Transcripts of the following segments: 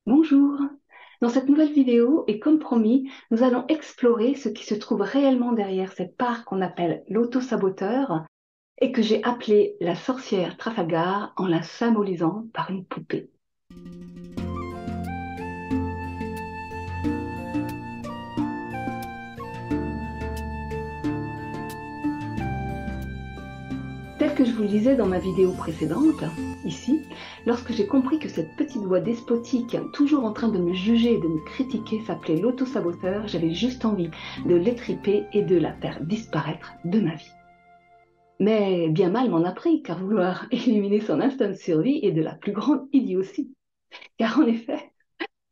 Bonjour. Dans cette nouvelle vidéo, et comme promis, nous allons explorer ce qui se trouve réellement derrière cette part qu'on appelle l'auto-saboteur et que j'ai appelée la sorcière Trafalgar en la symbolisant par une poupée. Tel que je vous le disais dans ma vidéo précédente, ici, lorsque j'ai compris que cette petite voix despotique, toujours en train de me juger et de me critiquer, s'appelait l'auto-saboteur, j'avais juste envie de l'étriper et de la faire disparaître de ma vie. Mais bien mal m'en a pris, car vouloir éliminer son instinct de survie est de la plus grande idiotie. Car en effet,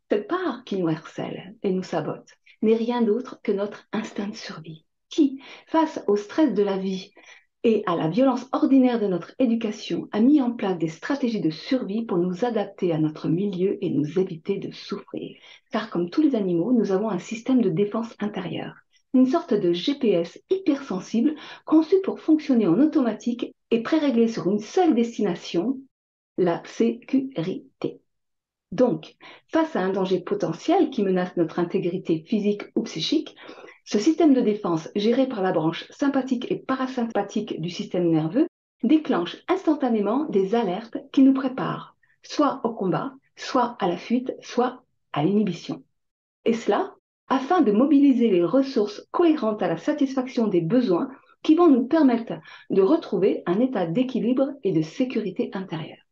cette part qui nous harcèle et nous sabote n'est rien d'autre que notre instinct de survie, qui, face au stress de la vie et à la violence ordinaire de notre éducation, a mis en place des stratégies de survie pour nous adapter à notre milieu et nous éviter de souffrir. Car comme tous les animaux, nous avons un système de défense intérieure, une sorte de GPS hypersensible conçu pour fonctionner en automatique et préréglé sur une seule destination, la sécurité. Donc, face à un danger potentiel qui menace notre intégrité physique ou psychique, ce système de défense géré par la branche sympathique et parasympathique du système nerveux déclenche instantanément des alertes qui nous préparent soit au combat, soit à la fuite, soit à l'inhibition. Et cela afin de mobiliser les ressources cohérentes à la satisfaction des besoins qui vont nous permettre de retrouver un état d'équilibre et de sécurité intérieure.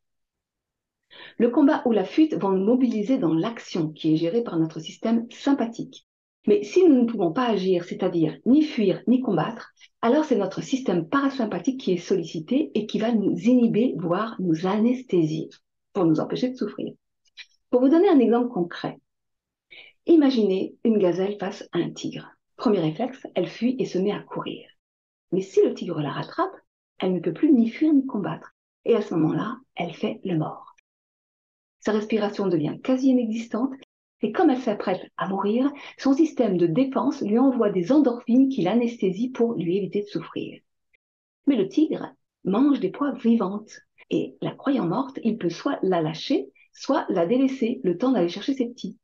Le combat ou la fuite vont nous mobiliser dans l'action qui est gérée par notre système sympathique. Mais si nous ne pouvons pas agir, c'est-à-dire ni fuir ni combattre, alors c'est notre système parasympathique qui est sollicité et qui va nous inhiber, voire nous anesthésier pour nous empêcher de souffrir. Pour vous donner un exemple concret, imaginez une gazelle face à un tigre. Premier réflexe, elle fuit et se met à courir. Mais si le tigre la rattrape, elle ne peut plus ni fuir ni combattre. Et à ce moment-là, elle fait le mort. Sa respiration devient quasi inexistante et comme elle s'apprête à mourir, son système de défense lui envoie des endorphines qui l'anesthésient pour lui éviter de souffrir. Mais le tigre mange des proies vivantes et la croyant morte, il peut soit la lâcher, soit la délaisser, le temps d'aller chercher ses petits.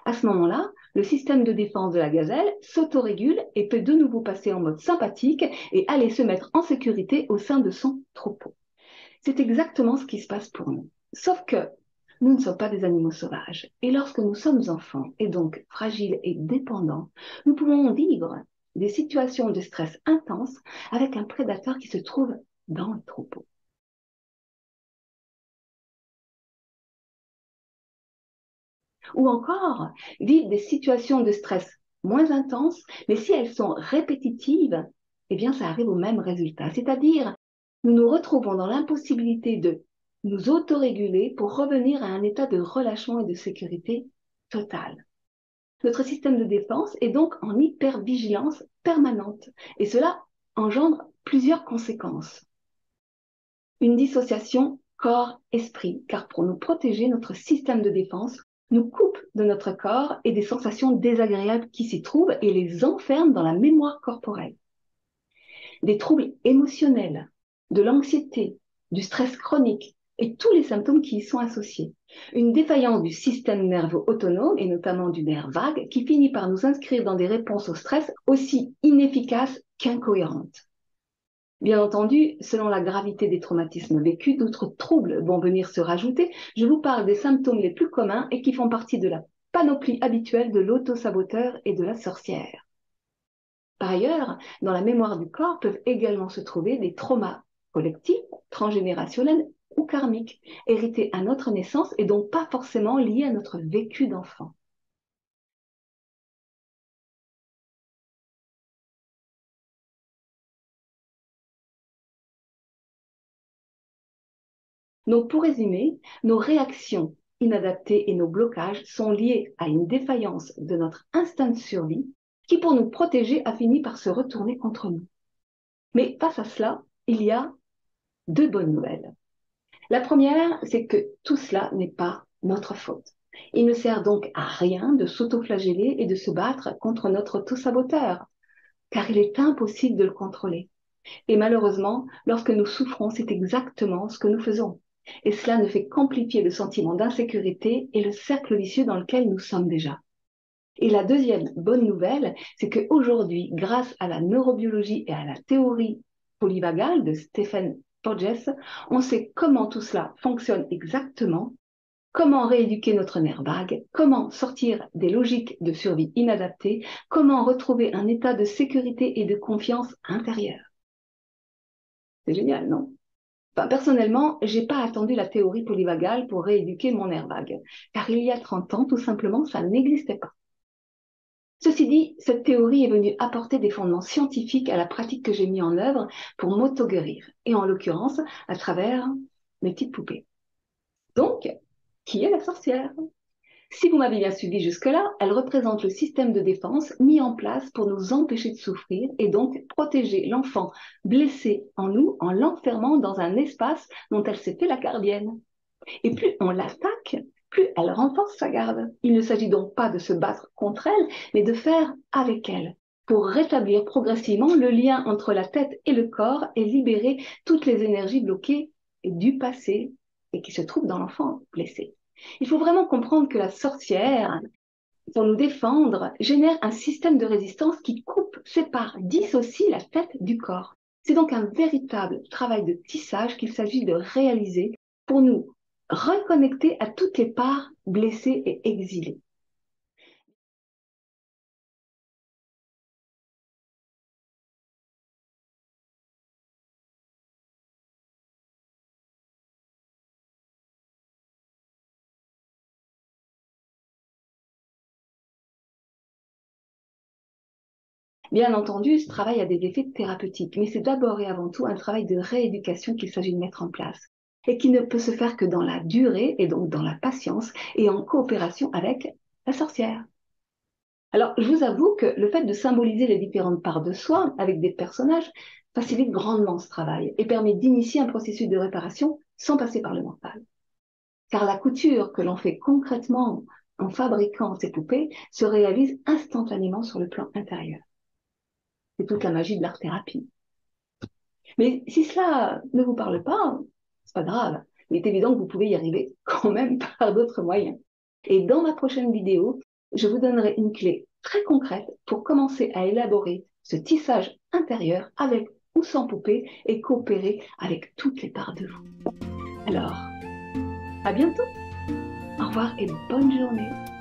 À ce moment-là, le système de défense de la gazelle s'autorégule et peut de nouveau passer en mode sympathique et aller se mettre en sécurité au sein de son troupeau. C'est exactement ce qui se passe pour nous. Sauf que nous ne sommes pas des animaux sauvages. Et lorsque nous sommes enfants, et donc fragiles et dépendants, nous pouvons vivre des situations de stress intense avec un prédateur qui se trouve dans le troupeau. Ou encore, vivre des situations de stress moins intenses, mais si elles sont répétitives, eh bien ça arrive au même résultat. C'est-à-dire, nous nous retrouvons dans l'impossibilité de nous autoréguler pour revenir à un état de relâchement et de sécurité totale. Notre système de défense est donc en hypervigilance permanente et cela engendre plusieurs conséquences. Une dissociation corps-esprit, car pour nous protéger, notre système de défense nous coupe de notre corps et des sensations désagréables qui s'y trouvent et les enferme dans la mémoire corporelle. Des troubles émotionnels, de l'anxiété, du stress chronique et tous les symptômes qui y sont associés. Une défaillance du système nerveux autonome et notamment du nerf vague qui finit par nous inscrire dans des réponses au stress aussi inefficaces qu'incohérentes. Bien entendu, selon la gravité des traumatismes vécus, d'autres troubles vont venir se rajouter. Je vous parle des symptômes les plus communs et qui font partie de la panoplie habituelle de l'auto-saboteur et de la sorcière. Par ailleurs, dans la mémoire du corps peuvent également se trouver des traumas collectifs, transgénérationnels ou karmiques, hérités à notre naissance et donc pas forcément liés à notre vécu d'enfant. Donc pour résumer, nos réactions inadaptées et nos blocages sont liés à une défaillance de notre instinct de survie qui, pour nous protéger, a fini par se retourner contre nous. Mais face à cela, il y a deux bonnes nouvelles. La première, c'est que tout cela n'est pas notre faute. Il ne sert donc à rien de s'autoflageller et de se battre contre notre auto-saboteur, car il est impossible de le contrôler. Et malheureusement, lorsque nous souffrons, c'est exactement ce que nous faisons. Et cela ne fait qu'amplifier le sentiment d'insécurité et le cercle vicieux dans lequel nous sommes déjà. Et la deuxième bonne nouvelle, c'est qu'aujourd'hui, grâce à la neurobiologie et à la théorie polyvagale de Stephen Porges, on sait comment tout cela fonctionne exactement, comment rééduquer notre nerf vague, comment sortir des logiques de survie inadaptées, comment retrouver un état de sécurité et de confiance intérieure. C'est génial, non? Enfin, personnellement, j'ai pas attendu la théorie polyvagale pour rééduquer mon nerf vague, car il y a 30 ans, tout simplement, ça n'existait pas. Ceci dit, cette théorie est venue apporter des fondements scientifiques à la pratique que j'ai mis en œuvre pour m'auto-guérir, et en l'occurrence, à travers mes petites poupées. Donc, qui est la sorcière? Si vous m'avez bien suivi jusque-là, elle représente le système de défense mis en place pour nous empêcher de souffrir et donc protéger l'enfant blessé en nous en l'enfermant dans un espace dont elle s'est fait la gardienne. Et plus on l'attaque, plus elle renforce sa garde. Il ne s'agit donc pas de se battre contre elle, mais de faire avec elle, pour rétablir progressivement le lien entre la tête et le corps et libérer toutes les énergies bloquées du passé et qui se trouvent dans l'enfant blessé. Il faut vraiment comprendre que la sorcière, pour nous défendre, génère un système de résistance qui coupe, sépare, dissocie la tête du corps. C'est donc un véritable travail de tissage qu'il s'agit de réaliser pour nous reconnecter à toutes les parts blessées et exilées. Bien entendu, ce travail a des effets thérapeutiques, mais c'est d'abord et avant tout un travail de rééducation qu'il s'agit de mettre en place et qui ne peut se faire que dans la durée et donc dans la patience et en coopération avec la sorcière. Alors, je vous avoue que le fait de symboliser les différentes parts de soi avec des personnages facilite grandement ce travail et permet d'initier un processus de réparation sans passer par le mental. Car la couture que l'on fait concrètement en fabriquant ces poupées se réalise instantanément sur le plan intérieur. C'est toute la magie de l'art-thérapie. Mais si cela ne vous parle pas, c'est pas grave. Il est évident que vous pouvez y arriver quand même par d'autres moyens. Et dans ma prochaine vidéo, je vous donnerai une clé très concrète pour commencer à élaborer ce tissage intérieur avec ou sans poupée et coopérer avec toutes les parts de vous. Alors, à bientôt. Au revoir et bonne journée.